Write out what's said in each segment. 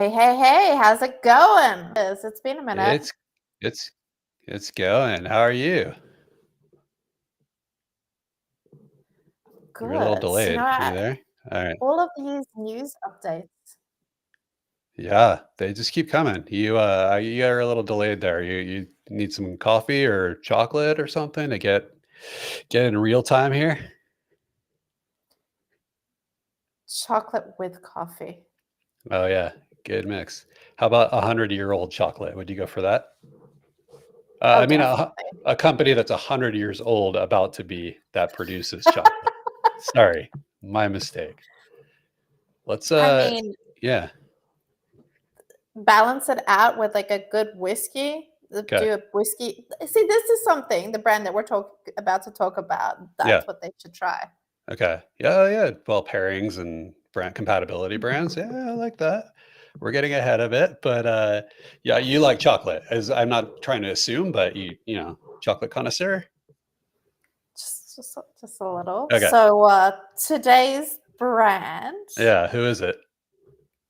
Hey, hey, hey, how's it going? It's been a minute. It's it's it's going. How are you? You're a little Good. delayed. Are you there? All right. All of these news updates. Yeah, they just keep coming. You are a little delayed there. You need some coffee or chocolate or something to get in real time here? Chocolate with coffee. Oh yeah, good mix. How about 100-year-old chocolate? Would you go for that? Oh, I mean, definitely. a company that's 100 years old about to be that produces chocolate. Sorry, my mistake. Let's I mean, yeah. balance it out with like a good whiskey. Okay. Do a whiskey. See, this is something, the brand that we're about to talk about. Yeah. That's what they should try. Okay. Yeah, yeah. Well, pairings and brand compatibility brands. Yeah, I like that. We're getting ahead of it, but yeah, you like chocolate. As I'm not trying to assume, but chocolate connoisseur. Just a little. Okay. So today's brand, Yeah. Who is it?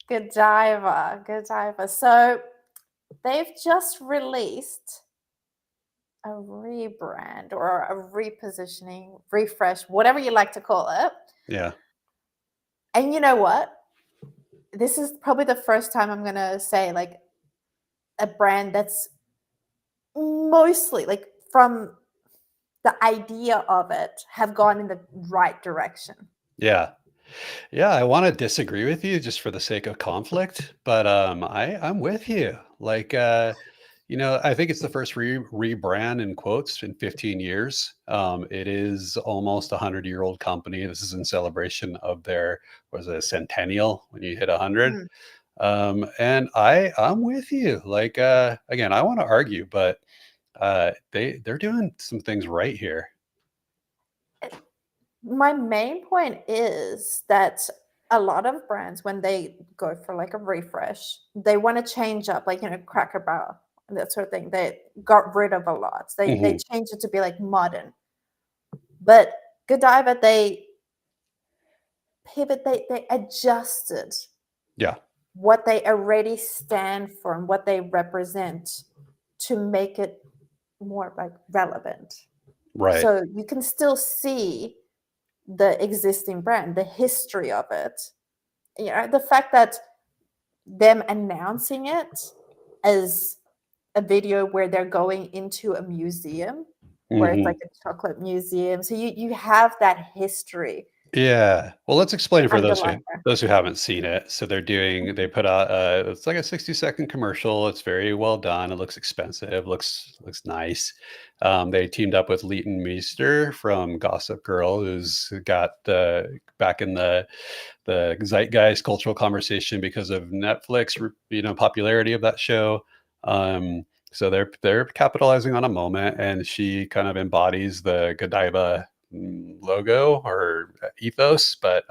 Godiva. Godiva. So they've just released a rebrand or a repositioning, refresh, whatever you like to call it. Yeah. And you know what? This is probably the first time I'm gonna say like a brand that's mostly like from the idea of it have gone in the right direction. Yeah. Yeah. I want to disagree with you just for the sake of conflict, but I'm with you. I think it's the first rebrand in quotes in 15 years. It is almost a 100-year-old company. This is in celebration of their was it a centennial when you hit 100. Mm. And I'm with you. Again, I want to argue, but they're doing some things right here. My main point is that a lot of brands, when they go for like a refresh, they want to change up, like Cracker Barrel and that sort of thing. They got rid of a lot. They Hmm. changed it to be like modern. But Godiva, they pivot, they adjusted Yeah. what they already stand for and what they represent to make it more like relevant. Right. So you can still see the existing brand, the history of it. The fact that them announcing it as a video where they're going into a museum, where it's like Hmm. a chocolate museum. So you have that history Yeah. Well, let's explain for underlying there. those who haven't seen it. So they Mhm. put out it's like a 60-second commercial. It's very well done. It looks expensive, looks nice. They teamed up with Leighton Meester from Gossip Girl, who's got back in the zeitgeist cultural conversation because of Netflix, popularity of that show. So they're capitalizing on a moment, and she kind of embodies the Godiva logo or ethos, but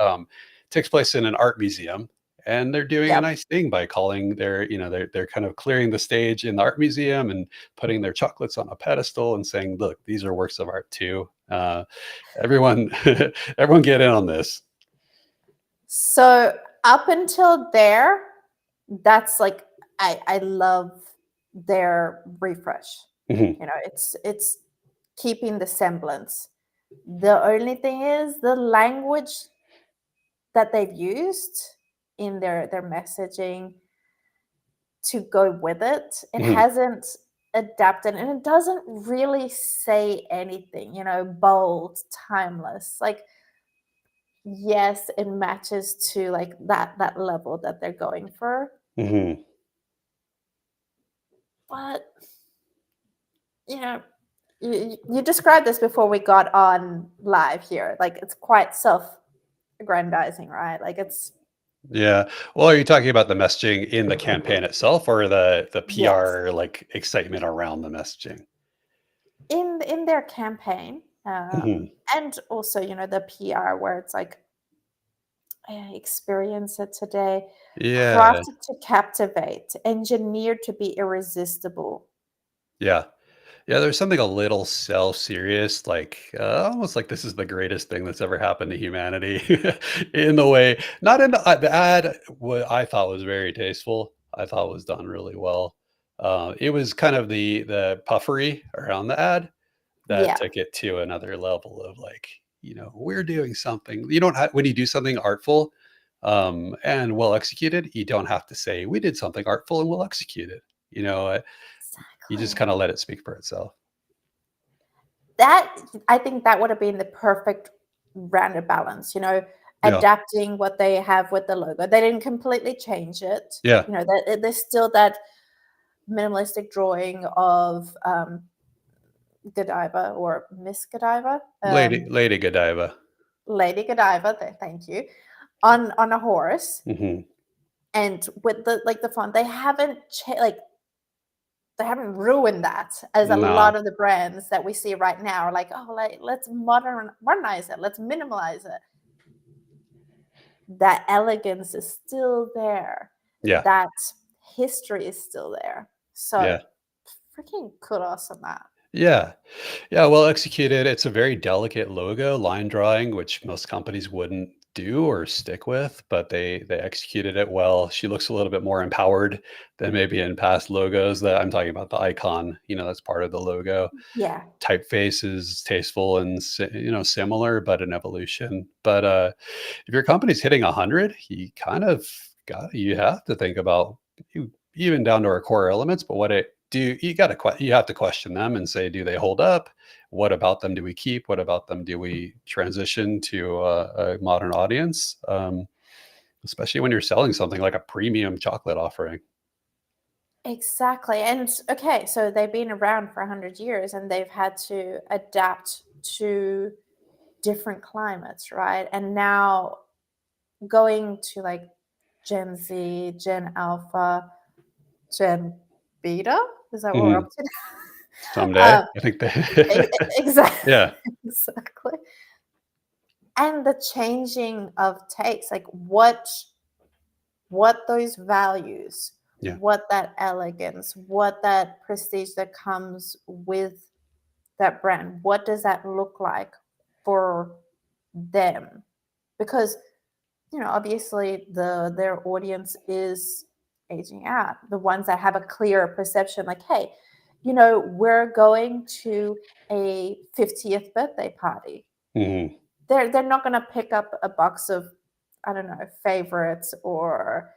takes place in an art museum. And they're doing a Yep. nice thing by calling they're kind of clearing the stage in the art museum and putting their chocolates on a pedestal and saying, "Look, these are works of art too." Everyone, everyone, get in on this. So up until there, that's like I love their refresh. Mhm. It's keeping the semblance. The only thing is the language that they've used in their messaging to go with it. It Mhm. hasn't adapted and it doesn't really say anything, bold, timeless. Like yes, it matches to like that level that they're going for. Mhm. But you know, you described this before we got on live here. Like it's quite self-aggrandizing, right? Like it's Yeah. Well, are you talking about the messaging in the campaign itself or the yes, PR excitement around the messaging? in their campaign, Mhm. and also the PR where it's like experience it today, Yeah. crafted to captivate, engineered to be irresistible. Yeah. Yeah, there's something a little self-serious, like, almost like this is the greatest thing that's ever happened to humanity in the way not in the ad, what I thought was very tasteful, I thought was done really well. It was kind of the puffery around the ad that Yeah, took it to another level of like, we're doing something. You don't have when you do something artful, and well executed, you don't have to say, "We did something artful and we'll execute it." You just exactly. kinda let it speak for itself. That I think that would have been the perfect rounded balance, Yeah. adapting what they have with the logo. They didn't completely change it. Yeah. There's still that minimalistic drawing of Godiva or Miss Godiva, Lady Godiva. Lady Godiva. Thank you, on a horse, Mhm. and with the font, they haven't ruined that, as a No. lot of the brands that we see right now are like, oh, like let's modernize it, let's minimalize it. That elegance is still there. Yeah. That history is still there. So Yeah. freaking kudos on that. Yeah. Yeah, well executed. It's a very delicate logo, line drawing, which most companies wouldn't do or stick with, but they executed it well. She looks a little bit more empowered than maybe in past logos that I'm talking about the icon, that's part of the logo. Yeah, Typeface is tasteful and similar, but an evolution. But if your company's hitting 100, you kind of you have to think about even down to our core elements. But what it do you have to question them and say, do they hold up? What about them do we keep? What about them do we transition to a modern audience? Especially when you're selling something like a premium chocolate offering. exactly. And okay, so they've been around for 100 years and they've had to adapt to different climates, right? And now going to like Gen Z, Gen Alpha, Gen Beta, is that what we're up Mhm. to? Someday, uh, I think exactly. yeah. Exactly. And the changing of takes, like what those values, Yeah. what that elegance, what that prestige that comes with that brand, what does that look like for them? Because obviously their audience is aging out. The ones that have a clear perception, like, hey, we're going to a 50th birthday party. Mhm. They're not going to pick up a box of, I don't know, favorites or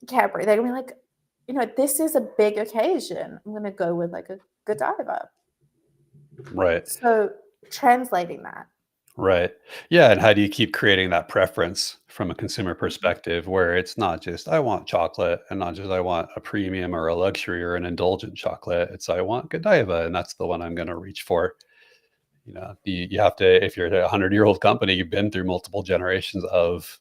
Cadbury. They're gonna be like, this is a big occasion. I'm gonna go with like a Godiva. Right. So translating that. Right. Yeah, and how do you keep creating that preference from a consumer Mhm. perspective where it's not just I want chocolate and not just I want a premium or a luxury or an indulgent chocolate. It's I want Godiva and that's the one I'm going to reach for. You have to if you're a 100-year-old company, you've been through multiple generations of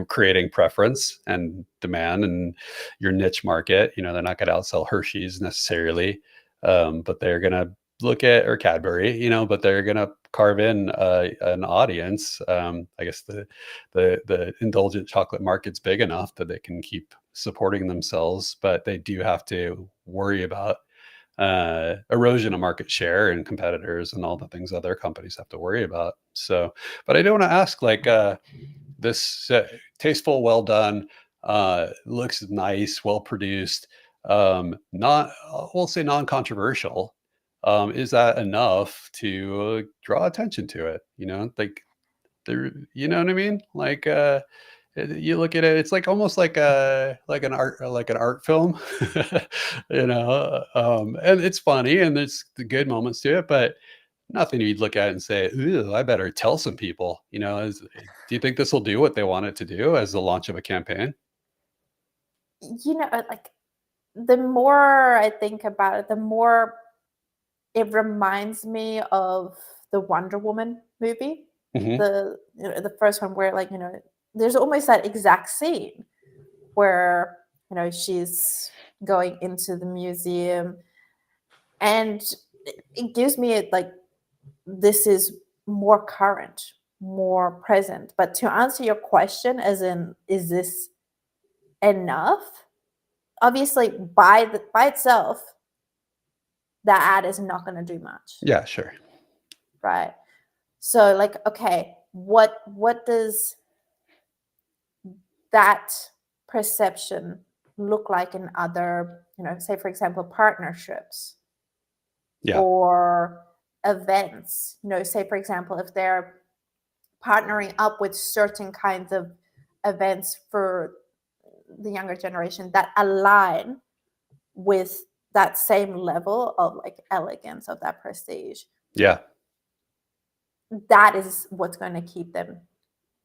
creating preference and demand and your niche market. They're not going to outsell Hershey's necessarily, but they're going to look at or Cadbury, but they're going to carve in an audience. I guess the indulgent chocolate market's big enough that they can keep supporting themselves, but they do have to worry about erosion of market share and competitors and all the things other companies have to worry about. So, but I do want to ask, like, this tasteful, well done, looks nice, well produced, not, we'll say non-controversial. Is that enough to draw attention to it? Like there, you know what I mean? Like, you look at it, it's like almost like an art film, and it's funny and there's the good moments to it, but nothing you'd look at and say, "Ooh, I better tell some people." Do you think this will do what they want it to do as the launch of a campaign? Like the more I think about it, the more it reminds me of the Wonder Woman movie. Hmm. The first one where like, there's almost that exact scene where, she's going into the museum and it gives me like this is more current, more present. But to answer your question, as in, is this enough? Obviously, by itself, that ad is not going to do much. Yeah, sure. Right. So like, okay, what does that perception look like in other, say for example, partnerships Yeah. or events? Say for example, if they're partnering up with certain kinds of events for the younger generation that align with that same level of like elegance, of that prestige, Yeah. that is what's going to keep them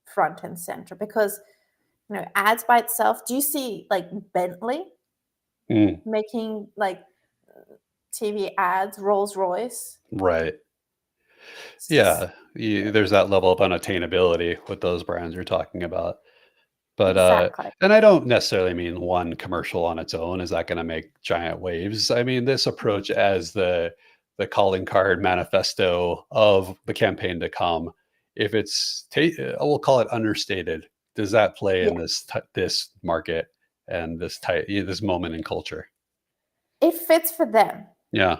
front and center. Because ads by itself, do you see like Bentley Mm, making like TV ads, Rolls Royce? right. S- Yeah. There's that level of unattainability with those brands you're talking about. But, exactly. and I don't necessarily mean one commercial on its own is that gonna make giant waves. I mean, this approach as the calling card manifesto of the campaign to come, if it's we'll call it understated, does that play Yeah, in this market and this moment in culture? it fits for them. Yeah,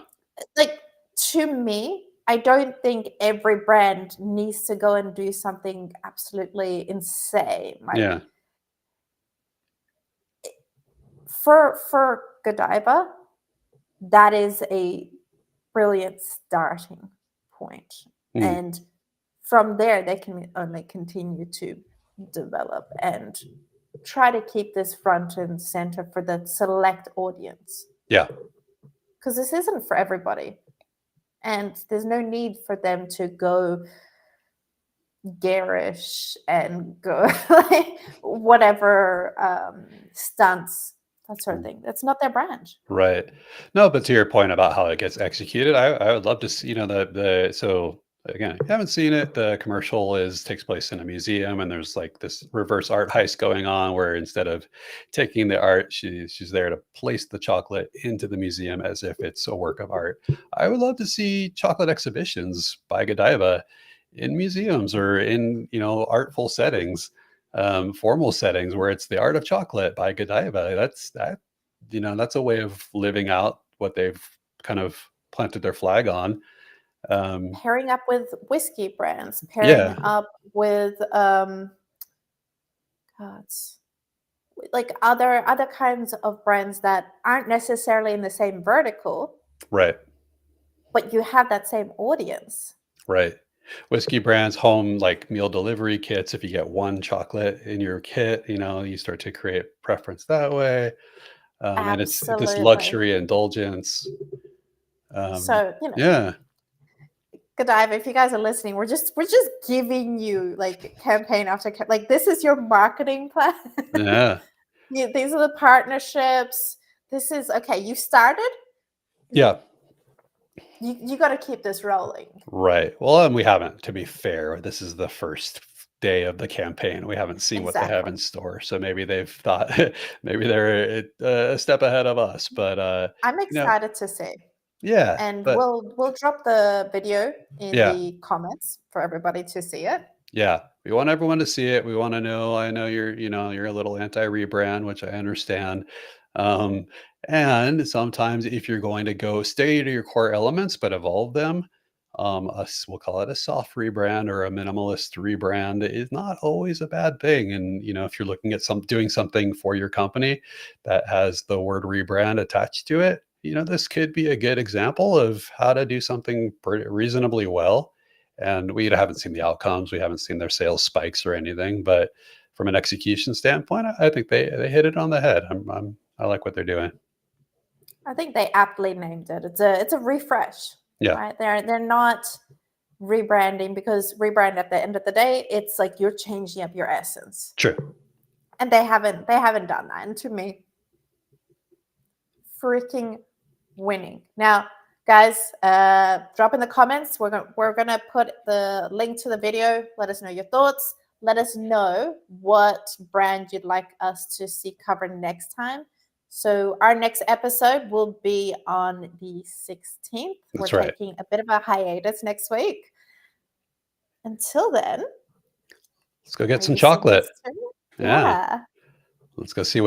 Like, to me, I don't think every brand needs to go and do something absolutely insane. Like, yeah, for Godiva, that is a brilliant starting point. mm, And from there, they can only continue to develop and try to keep this front and center for the select audience. yeah, Because this isn't for everybody. And there's no need for them to go garish and go like whatever stunts, that sort of mm. thing. That's not their brand. Right. No, but to your point about how it gets executed, I would love to see, so again, if you haven't seen it, the commercial takes place in a museum and there's like this reverse art heist going on where instead of taking the art, she's there to place the chocolate into the museum as if it's a work of art. I would love to see chocolate exhibitions by Godiva in museums or in, artful settings, formal settings where it's the art of chocolate by Godiva. That's a way of living out what they've kind of planted their flag on. Um, Pairing up with whiskey brands, pairing yeah, up with God, like other kinds of brands that aren't necessarily in the same vertical, right, but you have that same audience. right. Whiskey brands, home like meal delivery kits. If you get one chocolate in your kit, you start to create preference that way. And it's this Absolutely. luxury indulgence. Um, So, yeah, Godiva, if you guys are listening, we're just giving you like campaign after like this is your marketing plan. yeah, These are the partnerships. This is okay. You started. yeah. You got to keep this rolling. Right. Well, and we haven't, to be fair, this is the first day of the campaign. We haven't seen what they have Exactly. in store. So maybe they've thought maybe they're a step ahead of us. But I'm you know, excited to see, yeah, and but we'll drop the video in yeah, the comments for everybody to see it. yeah. We want everyone to see it. We want to know. I know you're a little anti-rebrand, which I understand. Um, and sometimes if you're going to go stay to your core elements but evolve them, we'll call it a soft rebrand or a minimalist rebrand is not always a bad thing. And if you're looking at doing something for your company that has the word rebrand attached to it, this could be a good example of how to do something reasonably well. And we haven't seen the outcomes. We haven't seen their sales spikes or anything, but from an execution standpoint, I think they hit it on the head. I like what they're doing. I think they aptly named it. It's a refresh, Yeah, right? They're not rebranding, because rebrand at the end of the day, it's like you're changing up your essence, true. and they haven't done that. And to me, freaking winning. Now, guys, drop in the comments. We're gonna put the link to the video. Let us know your thoughts. Let us know what brand you'd like us to see covered next time. So our next episode will be on the 16th. We're That's right. taking a bit of a hiatus next week. Until then, Let's go get are some you singing chocolate. this too? Yeah, Yeah. let's go see what